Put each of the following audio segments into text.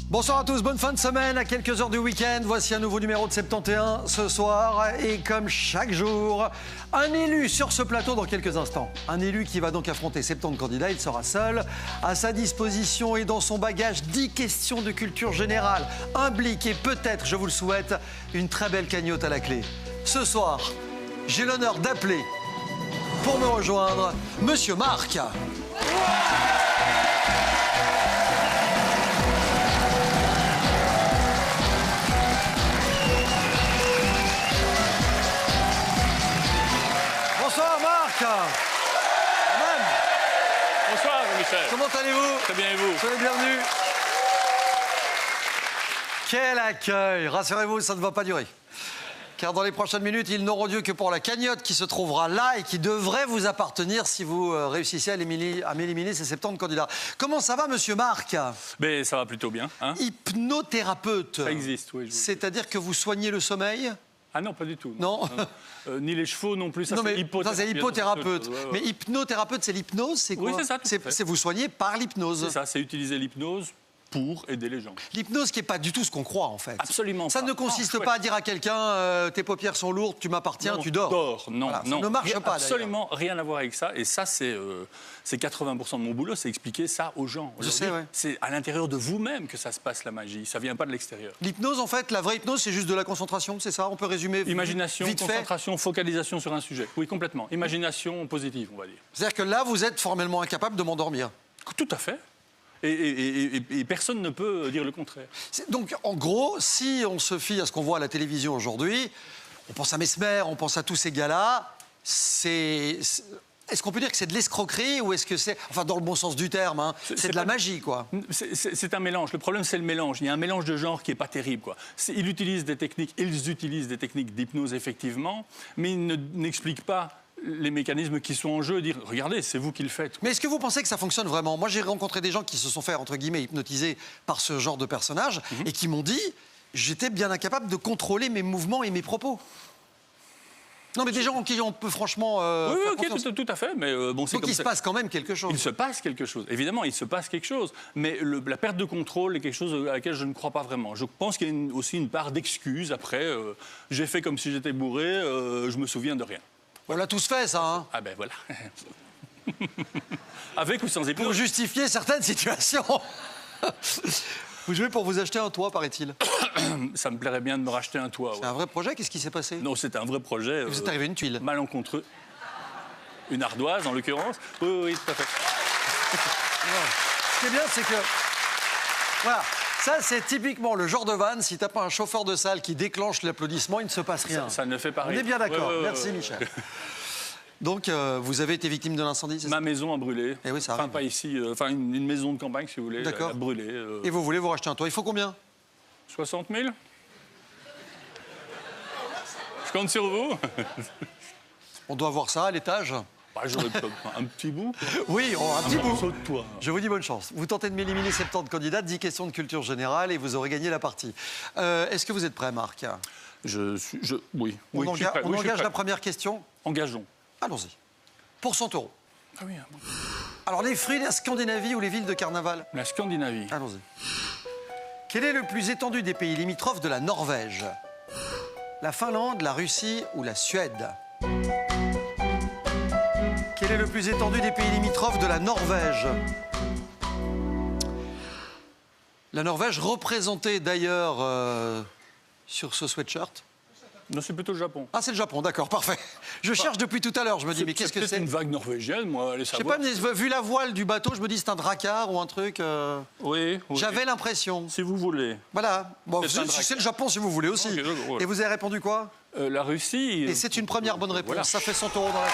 Bonsoir à tous, bonne fin de semaine, à quelques heures du week-end. Voici un nouveau numéro de 71 ce soir. Et comme chaque jour, un élu sur ce plateau dans quelques instants. Un élu qui va donc affronter 70 candidats, il sera seul. À sa disposition et dans son bagage, 10 questions de culture générale, un blic et peut-être, je vous le souhaite, une très belle cagnotte à la clé. Ce soir, j'ai l'honneur d'appeler, pour me rejoindre, Monsieur Marc. Bonsoir Marc. Bonsoir Michel. Comment allez-vous? Très bien et vous? Soyez bienvenus. Quel accueil! Rassurez-vous, ça ne va pas durer. Car dans les prochaines minutes, ils n'auront Dieu que pour la cagnotte qui se trouvera là et qui devrait vous appartenir si vous réussissez à m'éliminer ces 70 candidats. Comment ça va, monsieur Marc? Mais ça va plutôt bien. Hein? Hypnothérapeute. Ça existe, oui. C'est-à-dire que vous soignez le sommeil? Ah non, pas du tout. Non. Ni les chevaux non plus. Ça, non, mais c'est ça, c'est hypothérapeute. Ouais. Mais hypnothérapeute, c'est l'hypnose, c'est quoi? Oui, c'est ça. C'est vous soignez par l'hypnose. C'est ça, c'est utiliser l'hypnose pour aider les gens. L'hypnose qui n'est pas du tout ce qu'on croit, en fait. Absolument ça pas. ne consiste pas à dire à quelqu'un tes paupières sont lourdes, tu m'appartiens, tu dors. Non, voilà, non. Ça ne marche pas, absolument rien à voir avec ça. Et ça, c'est 80% de mon boulot, c'est expliquer ça aux gens. Je sais, ouais. C'est à l'intérieur de vous-même que ça se passe, la magie. Ça ne vient pas de l'extérieur. L'hypnose, en fait, la vraie hypnose, c'est juste de la concentration, c'est ça? On peut résumer imagination, vite concentration, fait. Focalisation sur un sujet. Oui, complètement. Imagination positive, on va dire. C'est-à-dire que là, vous êtes formellement incapable de m'endormir. Tout à fait. Et personne ne peut dire le contraire. Donc, en gros, si on se fie à ce qu'on voit à la télévision aujourd'hui, on pense à Mesmer, on pense à tous ces gars-là, est-ce qu'on peut dire que c'est de l'escroquerie ou est-ce que c'est, enfin dans le bon sens du terme, hein, c'est de la magie, quoi? C'est un mélange. Le problème, c'est le mélange. Il y a un mélange de genres qui n'est pas terrible, quoi. Ils utilisent des techniques d'hypnose, effectivement, mais ils n'expliquent pas les mécanismes qui sont en jeu, dire regardez, c'est vous qui le faites. Mais est-ce que vous pensez que ça fonctionne vraiment? Moi, j'ai rencontré des gens qui se sont fait, entre guillemets, hypnotiser par ce genre de personnage et qui m'ont dit j'étais bien incapable de contrôler mes mouvements et mes propos. Non, mais des gens en qui on peut franchement. Oui, ok, tout à fait. Mais bon, c'est donc comme il se passe quand même quelque chose. Il se passe quelque chose. Évidemment, il se passe quelque chose. Mais la perte de contrôle est quelque chose à laquelle je ne crois pas vraiment. Je pense qu'il y a aussi une part d'excuse. Après, j'ai fait comme si j'étais bourré, je me souviens de rien. On l'a tous fait, ça, hein? Ah ben voilà. Avec ou sans hypnose. Pour justifier certaines situations. Vous jouez pour vous acheter un toit, paraît-il. Ça me plairait bien de me racheter un toit. C'est un vrai projet? Qu'est-ce qui s'est passé? Non, c'est un vrai projet. Vous êtes arrivé une tuile? Malencontreux. Une ardoise, en l'occurrence. Oui, tout à fait. Ce qui est bien, c'est que... Voilà. Ça, c'est typiquement le genre de vanne, si t'as pas un chauffeur de salle qui déclenche l'applaudissement, il ne se passe rien. Ça ne fait pas rien. On est bien d'accord. Merci, Michel. Donc, vous avez été victime de l'incendie, c'est ça? Ma maison a brûlé. Et oui, ça arrive. Enfin, pas ici. Enfin, une maison de campagne, si vous voulez. D'accord. A brûlé. Et vous voulez vous racheter un toit. Il faut combien? 60 000. Je compte sur vous. On doit voir ça à l'étage. Bah, j'aurais un petit bout. Oui, un petit bout. Morceau de toit. Je vous dis bonne chance. Vous tentez de m'éliminer 70 candidats, 10 questions de culture générale et vous aurez gagné la partie. Est-ce que vous êtes prêt, Marc? Oui. On Oui, je suis prêt. Oui, je suis engage prêt. la première question? Engageons. Allons-y. Pour 100 €. Ah oui, bon. Alors, les fruits de la Scandinavie ou les villes de carnaval? La Scandinavie. Allons-y. Quel est le plus étendu des pays limitrophes de la Norvège? La Finlande, la Russie ou la Suède? Quel est le plus étendu des pays limitrophes de la Norvège? La Norvège, représentée d'ailleurs sur ce sweatshirt. Non, c'est plutôt le Japon. Ah, c'est le Japon, d'accord, parfait. Je cherche depuis tout à l'heure, je me dis, mais qu'est-ce que C'est c'est? une vague norvégienne, moi, allez Je sais savoir. pas, mais vu la voile du bateau, je me dis c'est un dracard ou un truc. Oui. J'avais l'impression. Si vous voulez. Voilà. Bon, C'est un dracard. c'est le Japon si vous voulez aussi. Ok, voilà. Et vous avez répondu quoi? La Russie. Et c'est une première bonne réponse. Voilà. Ça fait 100 € dans la poche.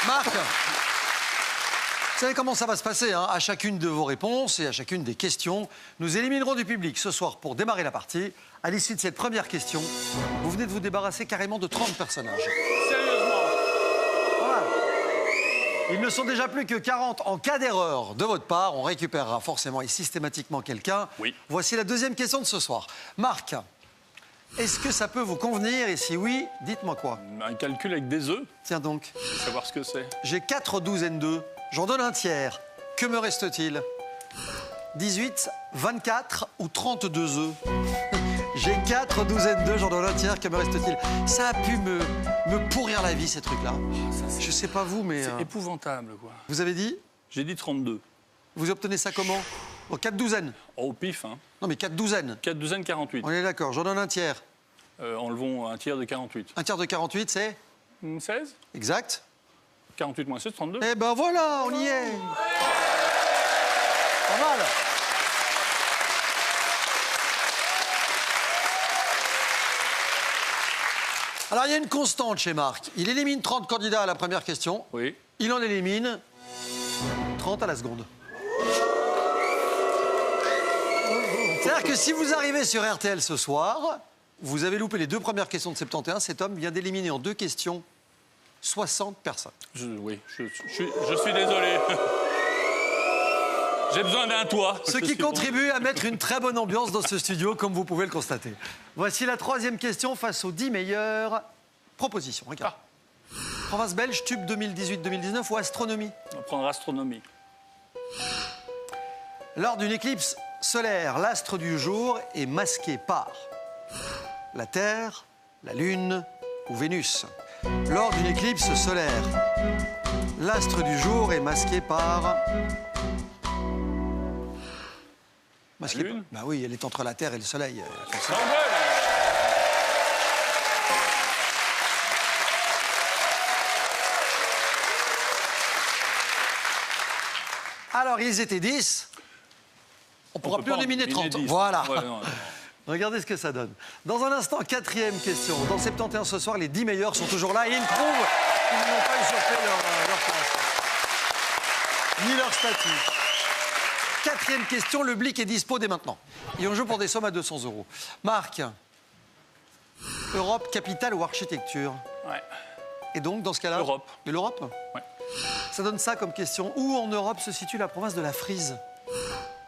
Marc, vous savez comment ça va se passer, hein? À chacune de vos réponses et à chacune des questions, nous éliminerons du public ce soir pour démarrer la partie. À l'issue de cette première question, vous venez de vous débarrasser carrément de 30 personnages. Sérieusement. Voilà. Ils ne sont déjà plus que 40 en cas d'erreur de votre part. On récupérera forcément et systématiquement quelqu'un. Oui. Voici la deuxième question de ce soir. Marc, Est-ce que ça peut vous convenir? Et si oui, dites-moi quoi. Un calcul avec des œufs, Tiens donc, faut savoir ce que c'est. j'ai 4 douzaines d'œufs. J'en donne un tiers. Que me reste-t-il? 18, 24 ou 32 œufs? J'ai 4 douzaines d'œufs, j'en donne un tiers. Que me reste-t-il? Ça a pu me pourrir la vie, ces trucs-là. Je sais pas vous, mais... C'est épouvantable, quoi. Vous avez dit? J'ai dit 32. Vous obtenez ça comment? Bon, 4 douzaines. Oh, au pif, hein. Non, mais 4 douzaines. 4 douzaines, 48. On est d'accord, j'en donne un tiers. Enlevons un tiers de 48. Un tiers de 48, c'est? 16? Exact. 48 moins 16, 32. Eh ben voilà, on y est. Pas mal. Alors, il y a une constante chez Marc. Il élimine 30 candidats à la première question. Oui. Il en élimine 30 à la seconde. C'est-à-dire que si vous arrivez sur RTL ce soir, vous avez loupé les 2 premières questions de 71, cet homme vient d'éliminer en 2 questions 60 personnes. Oui, je suis désolé. J'ai besoin d'un toit. Ce qui contribue à mettre une très bonne ambiance dans ce studio, comme vous pouvez le constater. Voici la 3e question face aux 10 meilleures propositions. Regarde. Province belge, tube 2018-2019 ou astronomie? On va prendre astronomie. Lors d'une éclipse solaire, l'astre du jour est masqué par la Terre, la Lune ou Vénus. Lors d'une éclipse solaire, l'astre du jour est masqué par... Masqué Lune? Bah oui, elle est entre la Terre et le Soleil. Sans vol. Alors, ils étaient 10. On ne pourra peut plus en pas éliminer 30. 10. Voilà. Ouais, non. Regardez ce que ça donne. Dans un instant, 4e question. Dans 71 ce soir, les 10 meilleurs sont toujours là et ils prouvent qu'ils n'ont pas usurpé leur classe. Ni leur statut. 4e question, le Blic est dispo dès maintenant. Et on joue pour des sommes à 200 €. Marc, Europe, capitale ou architecture? Ouais. Et donc, dans ce cas-là... Europe. Et l'Europe? Ouais. Ça donne ça comme question. Où en Europe se situe la province de la Frise?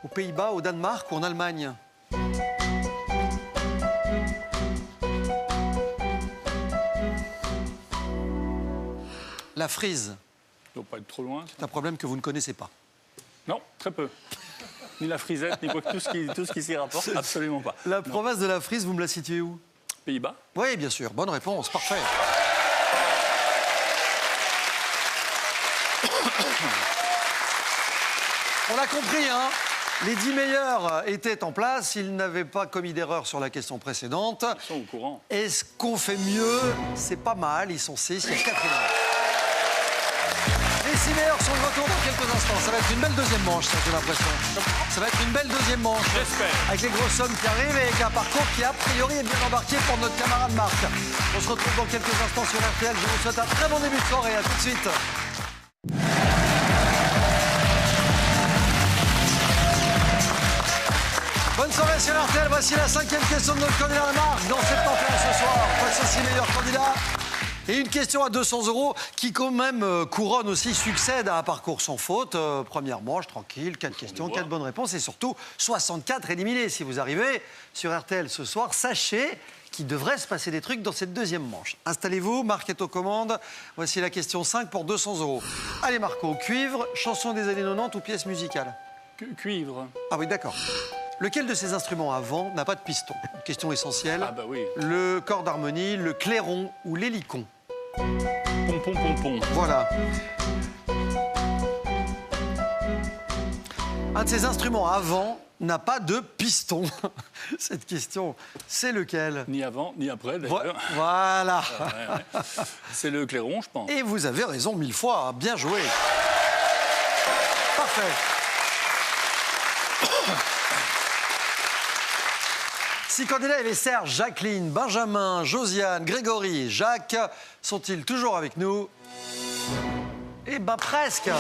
Aux Pays-Bas, au Danemark ou en Allemagne? La Frise, Ça doit pas être trop loin. c'est un problème que vous ne connaissez pas. Non, très peu. Ni la frisette, ni quoi que tout ce qui s'y rapporte, absolument pas. La province de la Frise, vous me la situez où? Pays-Bas. Oui, bien sûr. Bonne réponse. Parfait. On l'a compris, hein? Les 10 meilleurs étaient en place. Ils n'avaient pas commis d'erreur sur la question précédente. Ils sont au courant. Est-ce qu'on fait mieux? C'est pas mal. Ils sont 6. Il y a 4 erreurs. Les 6 meilleurs sont de retour dans quelques instants. Ça va être une belle deuxième manche, ça, j'ai l'impression. Ça va être une belle deuxième manche. J'espère. Avec les grosses sommes qui arrivent et avec un parcours qui, a priori, est bien embarqué pour notre camarade Marc. On se retrouve dans quelques instants sur RTL. Je vous souhaite un très bon début de soirée. À tout de suite. Bonne soirée sur RTL. Voici la 5e question de notre candidat Marc dans 71 ce soir. Face aux 6 meilleurs candidats. Et une question à 200 € qui, quand même, couronne aussi, succède à un parcours sans faute. Première manche, tranquille, 4 questions, 4 bonnes réponses et surtout 64 éliminés. Si vous arrivez sur RTL ce soir, sachez qu'il devrait se passer des trucs dans cette deuxième manche. Installez-vous, Marc est aux commandes. Voici la question 5 pour 200 €. Allez Marco, cuivre, chanson des années 90 ou pièce musicale? Cuivre. Ah oui, d'accord. Lequel de ces instruments à vent n'a pas de piston? Question essentielle. Ah bah oui. Le corps d'harmonie, le clairon ou l'hélicon? Pompon, pompon. Voilà. Un de ces instruments à vent n'a pas de piston. Cette question, c'est lequel? Ni avant, ni après, d'ailleurs. Voilà. Ouais. C'est le clairon, je pense. Et vous avez raison 1000 fois. Bien joué. Parfait. 6 candidats, il y avait Serge, Jacqueline, Benjamin, Josiane, Grégory, Jacques. Sont-ils toujours avec nous? Eh ben presque. Il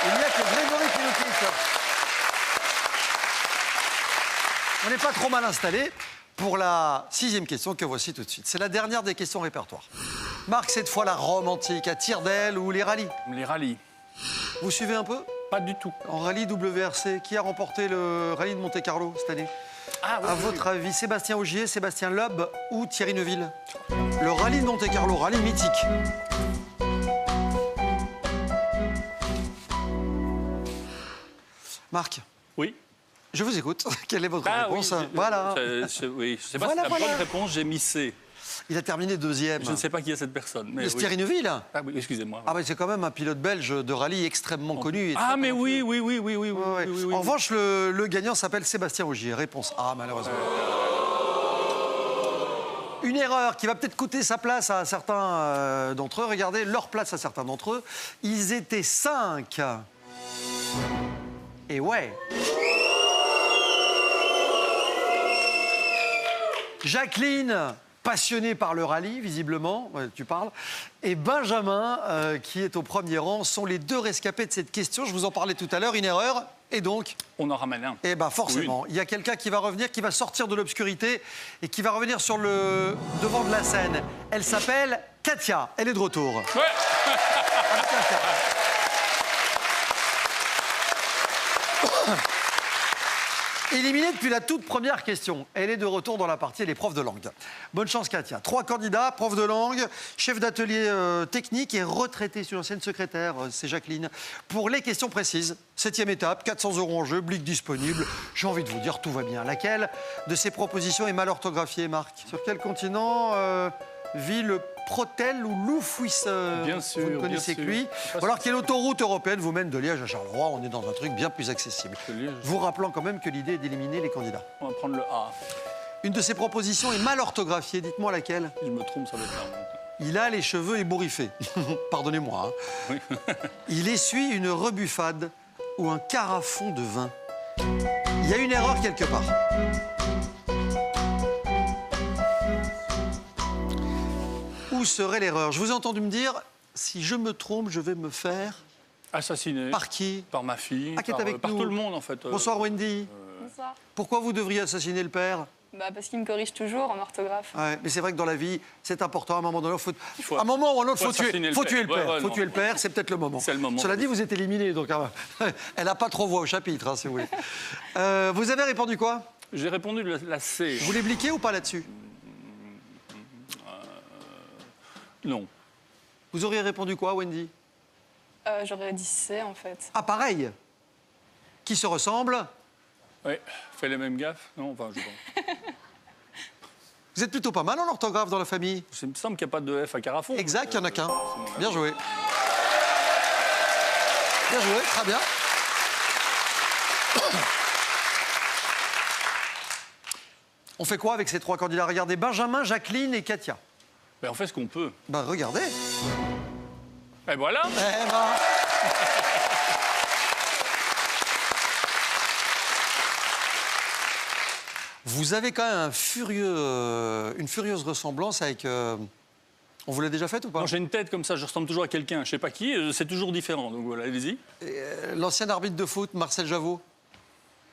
n'y a que Grégory qui nous quitte. On n'est pas trop mal installé pour la 6e question que voici tout de suite. C'est la dernière des questions répertoires. Marc, cette fois la Rome antique, à tire d'aile ou les rallyes? Les rallyes. Vous suivez un peu? Pas du tout. En rallye WRC, qui a remporté le rallye de Monte-Carlo cette année? À votre avis, Sébastien Ogier, Sébastien Loeb ou Thierry Neuville? Le rallye de Monte-Carlo, rallye mythique. Marc, Oui. je vous écoute. Quelle est votre réponse? Oui, Voilà. Oui, je sais pas Voilà, si c'est la voilà. bonne réponse, j'ai mis C. Il a terminé deuxième. Je ne sais pas qui est cette personne. Mais C'est oui. Thierry Neuville. Ah oui, excusez-moi. Ah, mais c'est quand même un pilote belge de rallye extrêmement connu. Et Ah, très mais talentueux. oui. Ouais, ouais. Oui. En revanche, le gagnant s'appelle Sébastien Ogier. Réponse A, malheureusement. Une erreur qui va peut-être coûter sa place à certains d'entre eux. Regardez leur place à certains d'entre eux. Ils étaient 5. Et ouais. Jacqueline, passionnée par le rallye, visiblement, ouais, tu parles, et Benjamin, qui est au premier rang, sont les deux rescapés de cette question. Je vous en parlais tout à l'heure, une erreur, et donc... On en ramène un. Eh bien, forcément, il y a quelqu'un qui va revenir, qui va sortir de l'obscurité et qui va revenir sur le devant de la scène. Elle s'appelle Katia. Elle est de retour. Ouais. Éliminée depuis la toute première question. Elle est de retour dans la partie l'épreuve de langue. Bonne chance, Katia. 3 candidats, prof de langue, chef d'atelier technique et retraité sur l'ancienne secrétaire, c'est Jacqueline. Pour les questions précises, 7e étape, 400 € en jeu, blic disponible. J'ai envie de vous dire, tout va bien. Laquelle de ces propositions est mal orthographiée, Marc? Sur quel continent vit le Protel ou Loufouis? Bien sûr, vous ne connaissez que bien lui. sûr. Ou alors quelle autoroute européenne vous mène de Liège à Charleroi? On est dans un truc bien plus accessible. De Liège. Vous rappelant quand même que l'idée est d'éliminer les candidats. On va prendre le A. Une de ces propositions est mal orthographiée. Dites-moi laquelle. Si je me trompe, ça va être là. Il a les cheveux ébouriffés. Pardonnez-moi. Hein. Oui. Il essuie une rebuffade ou un carafon de vin. Il y a une erreur quelque part. Où serait l'erreur? Je vous ai entendu me dire, si je me trompe, je vais me faire... Assassiné. Par qui? Par ma fille. Ah, qui est avec par nous. tout le monde, en fait. Bonsoir Wendy. Bonsoir. Pourquoi vous devriez assassiner le père? Parce qu'il me corrige toujours en orthographe. Ouais, mais c'est vrai que dans la vie, c'est important. À un moment donné, faut- à un moment ou à un autre, faut faut assassiner tuer le le père. père. Ouais, Faut non. tuer le père, c'est peut-être le moment. C'est le moment. Cela dit, vous êtes éliminé, donc elle n'a pas trop voix au chapitre, hein, si vous voulez. Vous avez répondu quoi? J'ai répondu la C. Vous voulez bliquer ou pas là-dessus? Non. Vous auriez répondu quoi, Wendy? J'aurais dit C en fait. Ah, pareil. Qui se ressemble? Oui. Fait les mêmes gaffes? Non, enfin, je pense. Vous êtes plutôt pas mal en orthographe dans la famille. Il me semble qu'il n'y a pas de F à Carafon. Exact, il n'y en a qu'un. c'est mon avis. Bien joué. Bien joué, très bien. On fait quoi avec ces 3 candidats? Regardez, Benjamin, Jacqueline et Katia. Ben, on fait ce qu'on peut. Ben, regardez. Et voilà. Eh ben... Vous avez quand même une furieuse ressemblance avec... On vous l'a déjà faite ou pas? Non, j'ai une tête comme ça, je ressemble toujours à quelqu'un. Je ne sais pas qui, c'est toujours différent. Donc voilà, allez-y. L'ancien arbitre de foot, Marcel Javot.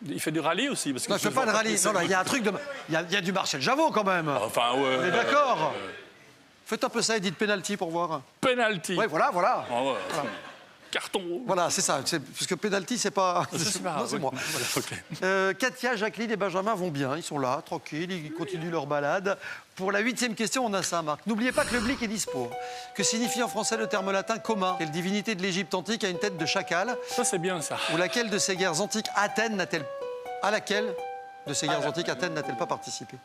Il fait du rallye aussi parce que Non, je fais pas de rallye. Non, non, il y a un truc de... Il y a du Marcel Javot quand même. Enfin, ouais. On est d'accord. Faites un peu ça et dites penalty pour voir. Penalty. Oui, voilà. Ah ouais. Carton rouge. Voilà, c'est ça. Parce que penalty, c'est pas... C'est pas Non, grave, c'est oui. moi. Voilà, ok. Katia, Jacqueline et Benjamin vont bien. Ils sont là, tranquilles, ils continuent leur balade. Pour la 8e question, on a ça, Marc. N'oubliez pas que le blic est dispo. Que signifie en français le terme latin coma? Quelle divinité de l'Égypte antique a une tête de chacal? Ça, c'est bien, ça. Ou laquelle de ces guerres antiques Athènes n'a-t-elle... À laquelle de ces guerres antiques Athènes n'a-t-elle pas participé?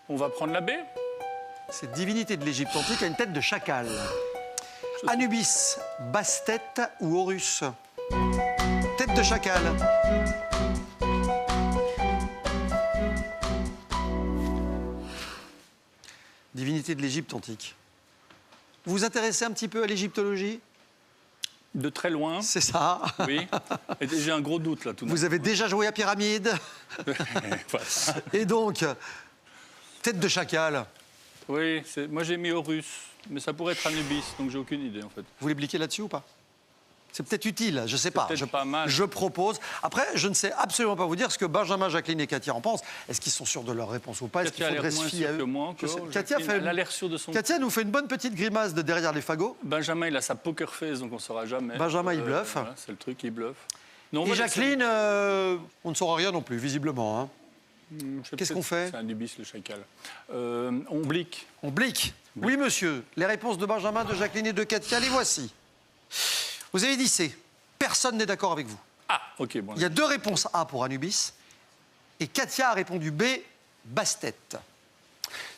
On va prendre la B. Cette divinité de l'Égypte antique a une tête de chacal. Anubis, basse-tête ou Horus? Tête de chacal. Divinité de l'Égypte antique. Vous vous intéressez un petit peu à l'égyptologie? De très loin, C'est ça. oui. Et j'ai un gros doute, là, tout de Vous avez déjà joué à Pyramide? même. Voilà. Et donc, tête de chacal. Oui, moi j'ai mis Horus, mais ça pourrait être Anubis, donc j'ai aucune idée, en fait. Vous voulez bliquer là-dessus ou pas? C'est peut-être utile, je sais pas. peut-être pas mal. Je propose. Après, je ne sais absolument pas vous dire ce que Benjamin, Jacqueline et Katia en pensent. Est-ce qu'ils sont sûrs de leur réponse ou pas? Est-ce qu'il Katia a faudrait l'air se moins fier à sûre que eux? moi Je sais. encore. Katia, Elle a l'air sûre de son... Katia nous fait une bonne petite grimace de derrière les fagots. Benjamin, il a sa poker face, donc on ne saura jamais. Benjamin, il bluffe. Voilà, c'est le truc, il bluffe. Non, Et moi, Jacqueline, on ne saura rien non plus, visiblement. Hein. Qu'est-ce qu'on fait? C'est un ibis, le chacal. On blique. On blique. Oui, monsieur. Les réponses de Benjamin, de Jacqueline et de Katia, les voici. Vous avez dit C. Personne n'est d'accord avec vous. Ah, ok, bon. Il y a 2 réponses A pour Anubis. Et Katia a répondu B, basse-tête.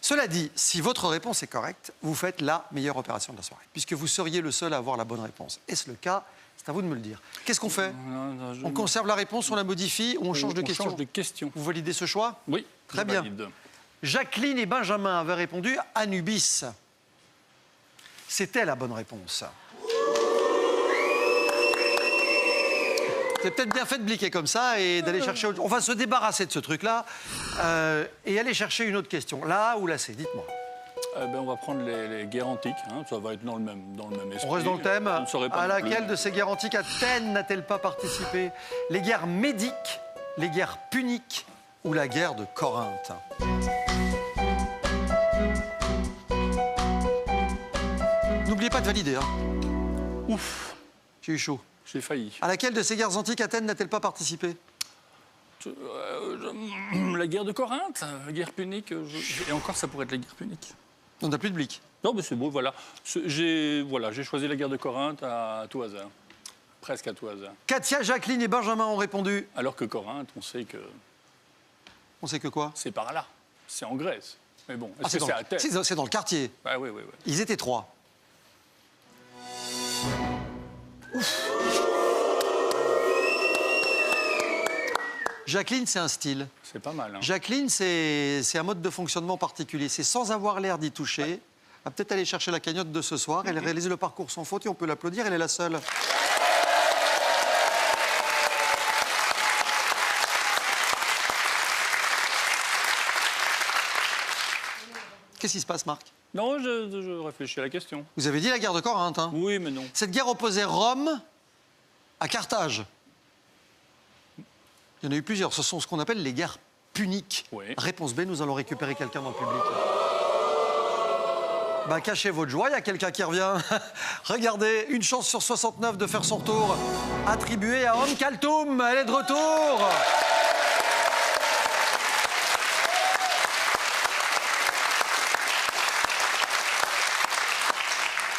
Cela dit, si votre réponse est correcte, vous faites la meilleure opération de la soirée, puisque vous seriez le seul à avoir la bonne réponse. Est-ce le cas? C'est à vous de me le dire. Qu'est-ce qu'on fait? On conserve la réponse, on la modifie ou on change de question? On change de question. Vous validez ce choix? Oui. Très je bien. valide. Jacqueline et Benjamin avaient répondu Anubis. C'était la bonne réponse. C'est peut-être bien fait de bliquer comme ça et d'aller chercher... On va se débarrasser de ce truc-là et aller chercher une autre question. La A ou la C? Dites-moi. On va prendre les guerres antiques. Hein. Ça va être dans le même esprit. On reste dans le thème. On ne saurait pas À non plus. laquelle de ces guerres antiques Athènes n'a-t-elle pas participé? Les guerres médiques, les guerres puniques ou la guerre de Corinthe? N'oubliez pas de valider. Hein. Ouf, J'ai eu chaud. j'ai failli. À laquelle de ces guerres antiques Athènes n'a-t-elle pas participé? La guerre de Corinthe, la guerre punique. Et encore, ça pourrait être la guerre punique. On n'a plus de blic. Non, mais c'est beau, voilà. J'ai choisi la guerre de Corinthe à tout hasard. Presque à tout hasard. Katia, Jacqueline et Benjamin ont répondu. Alors que Corinthe, on sait que On sait que quoi? c'est par là. C'est en Grèce. Mais bon, Ah, est-ce que c'est à Athènes? c'est dans le quartier. Ah, oui. Ils étaient 3. Jacqueline, c'est un style. C'est pas mal. Hein. Jacqueline, c'est un mode de fonctionnement particulier. C'est sans avoir l'air d'y toucher. Elle va peut-être aller chercher la cagnotte de ce soir. Elle réalise le parcours sans faute et on peut l'applaudir. Elle est la seule. Qu'est-ce qui se passe, Marc? Non, je réfléchis à la question. Vous avez dit la guerre de Corinthe, hein? Oui, mais non. Cette guerre opposait Rome à Carthage. Il y en a eu plusieurs. Ce sont ce qu'on appelle les guerres puniques. Oui. Réponse B, nous allons récupérer quelqu'un dans le public. Bah, cachez votre joie, il y a quelqu'un qui revient. Regardez, une chance sur 69 de faire son retour. Attribuée à Om Kaltoum. Elle est de retour.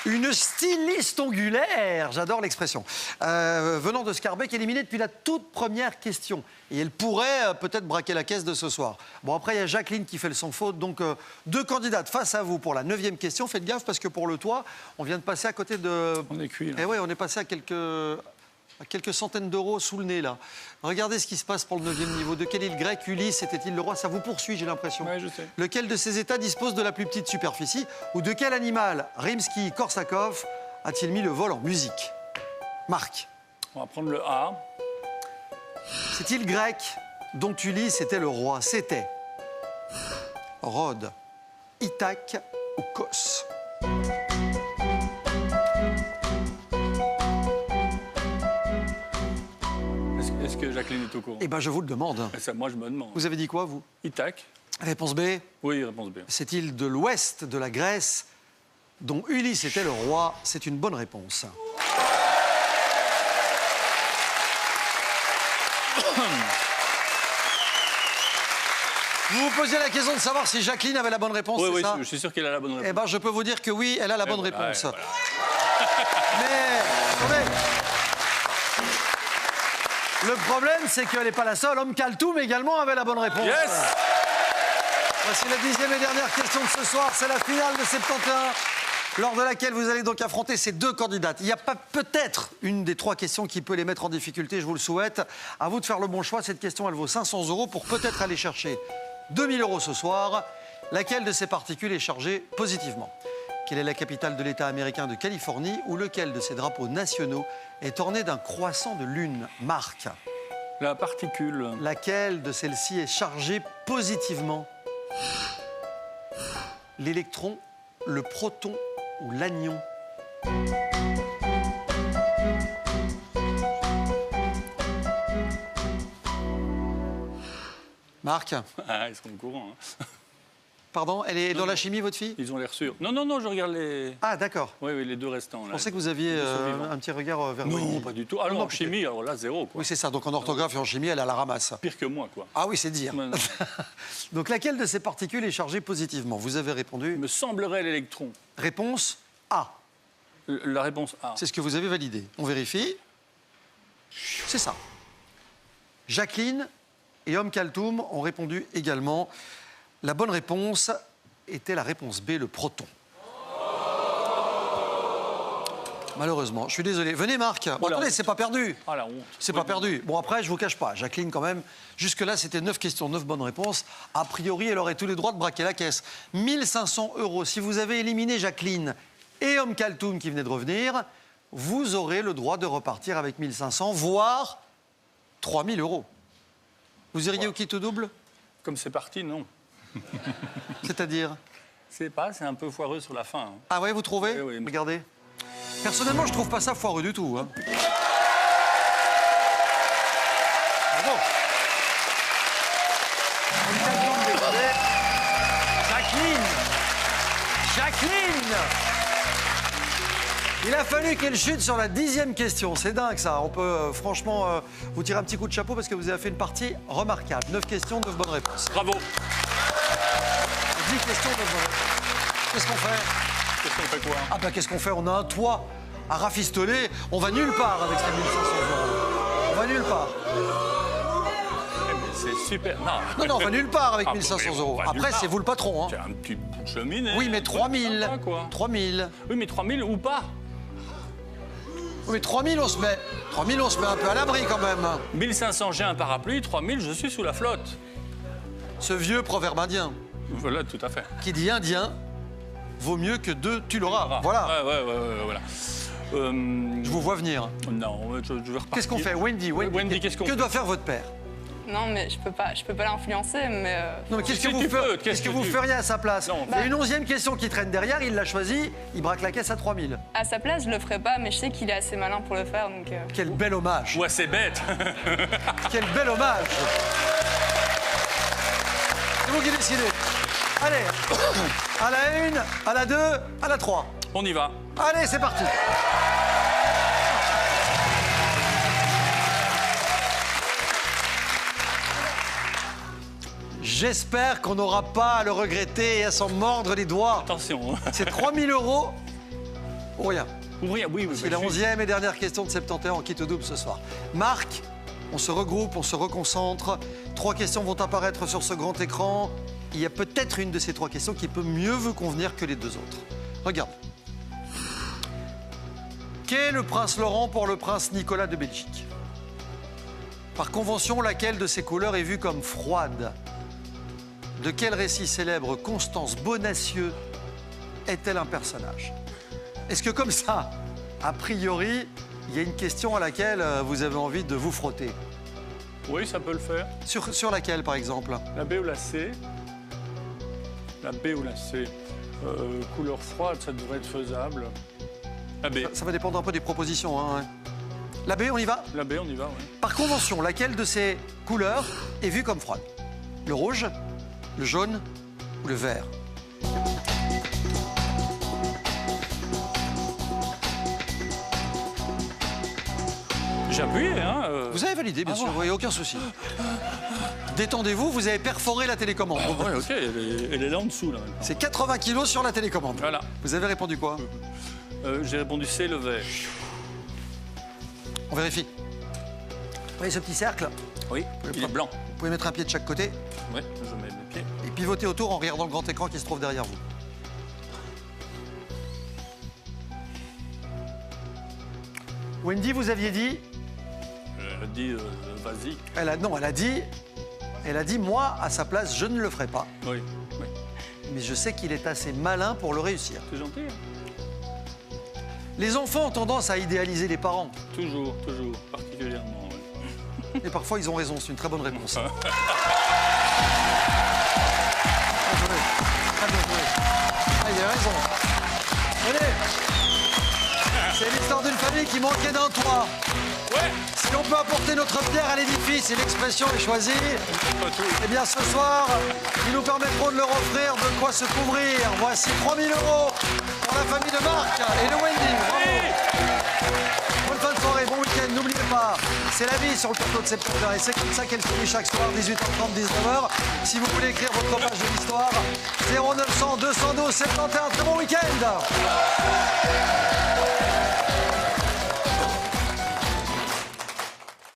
Une styliste ongulaire, j'adore l'expression, venant de Scarbeck, éliminée depuis la toute première question. Et elle pourrait peut-être braquer la caisse de ce soir. Bon, après, il y a Jacqueline qui fait le sans faute. Donc, 2 candidates face à vous pour la 9e question. Faites gaffe parce que pour le toit, on vient de passer à côté de... On est cuit, là. Eh oui, on est passé à quelques centaines d'euros sous le nez, là. Regardez ce qui se passe pour le 9e niveau. De quelle île grecque Ulysse était-il le roi? Ça vous poursuit, j'ai l'impression. Ouais, je sais. Lequel de ces États dispose de la plus petite superficie? Ou de quel animal Rimsky-Korsakov a-t-il mis le vol en musique? Marc. On va prendre le A. Cette île grecque dont Ulysse était le roi, c'était Rhodes, Ithaque ou Kos? Est-ce que Jacqueline est au courant? Eh bien, je vous le demande. Ça, moi, je me demande. Vous avez dit quoi, vous? Ithaque? Réponse B. Oui, réponse B. Cette île de l'ouest de la Grèce dont Ulysse était le roi, c'est une bonne réponse. Vous vous posiez la question de savoir si Jacqueline avait la bonne réponse, Oui, c'est oui, ça? je suis sûr qu'elle a la bonne réponse. Eh bien, je peux vous dire que oui, elle a la bonne voilà, réponse. ouais, voilà. Mais, attendez. Le problème, c'est qu'elle n'est pas la seule. Om Kaltoum également avait la bonne réponse. Yes! Voici la 10e et dernière question de ce soir. C'est la finale de 71, lors de laquelle vous allez donc affronter ces 2 candidates. Il n'y a pas peut-être une des 3 questions qui peut les mettre en difficulté, je vous le souhaite. À vous de faire le bon choix. Cette question, elle vaut 500 € pour peut-être aller chercher 2000 € ce soir. Laquelle de ces particules est chargée positivement? Quelle est la capitale de l'État américain de Californie ou lequel de ces drapeaux nationaux est orné d'un croissant de lune? Marc. La particule. Laquelle de celles-ci est chargée positivement? L'électron, le proton ou l'anion? Marc, Ah, ils sont au courant. Hein. Pardon, elle est dans la chimie, votre fille? Ils ont l'air sûrs. Non, non, non, je regarde les... Ah, d'accord. Oui, oui, les deux restants. Je Là. pensais que vous aviez un petit regard vers Non, Wendy. pas du tout. Alors, Non, en chimie, alors là, zéro. Quoi. Oui, c'est ça. Donc en orthographe et en chimie, elle a la ramasse. Pire que moi, quoi. Ah oui, c'est dire. Non, non. Donc laquelle de ces particules est chargée positivement? Vous avez répondu. Il me semblerait l'électron. Réponse A. La réponse A. C'est ce que vous avez validé. On vérifie. C'est ça. Jacqueline et Homme Kaltoum ont répondu également. La bonne réponse était la réponse B, le proton. Malheureusement, je suis désolé. Venez Marc. Bon, Voilà. attendez, c'est pas perdu. Ah, la honte. C'est pas perdu. Bon, après, je vous cache pas. Jacqueline, quand même, jusque-là, c'était 9 questions, 9 bonnes réponses. A priori, elle aurait tous les droits de braquer la caisse. 1500 €. Si vous avez éliminé Jacqueline et Homme Kaltoum qui venait de revenir, vous aurez le droit de repartir avec 1500, voire 3000 €. Vous iriez au kit ou double? Comme c'est parti, non. C'est-à-dire? C'est pas, c'est un peu foireux sur la fin. Hein. Ah ouais, vous trouvez? Oui, oui. Regardez. Personnellement, je trouve pas ça foireux du tout. Hein. Bravo. Jacqueline! Jacqueline! Il a fallu qu'elle chute sur la 10e question. C'est dingue, ça. On peut franchement vous tirer un petit coup de chapeau parce que vous avez fait une partie remarquable. 9 questions, 9 bonnes réponses. Bravo. 10 questions, 9 bonnes réponses. Qu'est-ce qu'on fait? Qu'est-ce qu'on fait quoi? Ah bah qu'est-ce qu'on fait? On a un toit à rafistoler. On va nulle part avec ces 1500 €. On va nulle part. Eh, mais c'est super. Non. Non, non, on va nulle part avec Ah, 1500 oui, €. on va nulle Après, part. c'est vous le patron. Hein. C'est un petit bout de cheminée. Oui, mais 3000. Sympa, quoi. 3000. Oui, mais 3000 ou pas? Oui, mais 3000, on se met. 3000, on se met un peu à l'abri quand même. 1500, j'ai un parapluie. 3000, je suis sous la flotte. Ce vieux proverbe indien Voilà, tout à fait. qui dit indien vaut mieux que deux, tu l'auras. Voilà. Ouais, voilà. Je vous vois venir. Non, je vais repartir. Qu'est-ce qu'on fait, Wendy, Wendy, qu'est-ce qu'on que fait? doit faire votre père? Non, mais je peux pas l'influencer, mais... Non, mais qu'est-ce Si que vous, tu peux, qu'est-ce que vous feriez à sa place? Non, Il y a une 11e question qui traîne derrière, il l'a choisie, il braque la caisse à 3000. À sa place, je le ferai pas, mais je sais qu'il est assez malin pour le faire, donc... Quel bel hommage. Ouais, c'est bête. Quel bel hommage. C'est vous qui décidez. Allez, à la 1, à la 2, à la 3. On y va. Allez, c'est parti. J'espère qu'on n'aura pas à le regretter et à s'en mordre les doigts. Attention. Hein. C'est 3000 € ou rien. Ou rien, oui. C'est la 11e et dernière question de 71 en kit double ce soir. Marc, on se regroupe, on se reconcentre. 3 questions vont apparaître sur ce grand écran. Il y a peut-être une de ces 3 questions qui peut mieux vous convenir que les 2 autres. Regarde. Qu'est le prince Laurent pour le prince Nicolas de Belgique? Par convention, laquelle de ces couleurs est vue comme froide? De quel récit célèbre Constance Bonacieux est-elle un personnage? Est-ce que comme ça, a priori, il y a une question à laquelle vous avez envie de vous frotter? Oui, ça peut le faire. Sur laquelle, par exemple? La B ou la C? La B ou la C? Couleur froide, ça devrait être faisable. La B. Ça va dépendre un peu des propositions. Hein, ouais. La B, on y va? La B, on y va, oui. Par convention, laquelle de ces couleurs est vue comme froide? Le rouge, le jaune ou le vert? J'ai appuyé, hein. Vous avez validé, bien sûr, oui, aucun souci. Détendez-vous, vous avez perforé la télécommande. Oui, ok, elle est là en dessous, là, maintenant. C'est 80 kilos sur la télécommande. Voilà. Vous avez répondu quoi? J'ai répondu C, le vert. On vérifie. Vous voyez ce petit cercle? Oui, il est blanc. Vous pouvez mettre un pied de chaque côté Oui, je mets mes pieds. et pivoter autour en regardant le grand écran qui se trouve derrière vous. Wendy, vous aviez dit? Elle a dit, vas-y. Elle a dit, moi, à sa place, je ne le ferai pas. Oui, oui. Mais je sais qu'il est assez malin pour le réussir. C'est gentil. Les enfants ont tendance à idéaliser les parents. Toujours, particulièrement, oui. Et parfois, ils ont raison. C'est une très bonne réponse. Bien joué. Très bien joué. Ah, il a raison. Allez. C'est l'histoire d'une famille qui manquait d'un toit. Ouais. Si on peut apporter notre pierre à l'édifice et l'expression est choisie, eh bien ce soir, ils nous permettront de leur offrir de quoi se couvrir. Voici 3 000 € pour la famille de Marc et de Wendy. Bravo. Bonne fin de soirée, bon week-end. N'oubliez pas, c'est la vie sur le plateau de 70h et c'est comme ça qu'elle finit chaque soir, 18h30, 19h. Si vous voulez écrire votre page de l'histoire, 0900 212 71. Très bon week-end.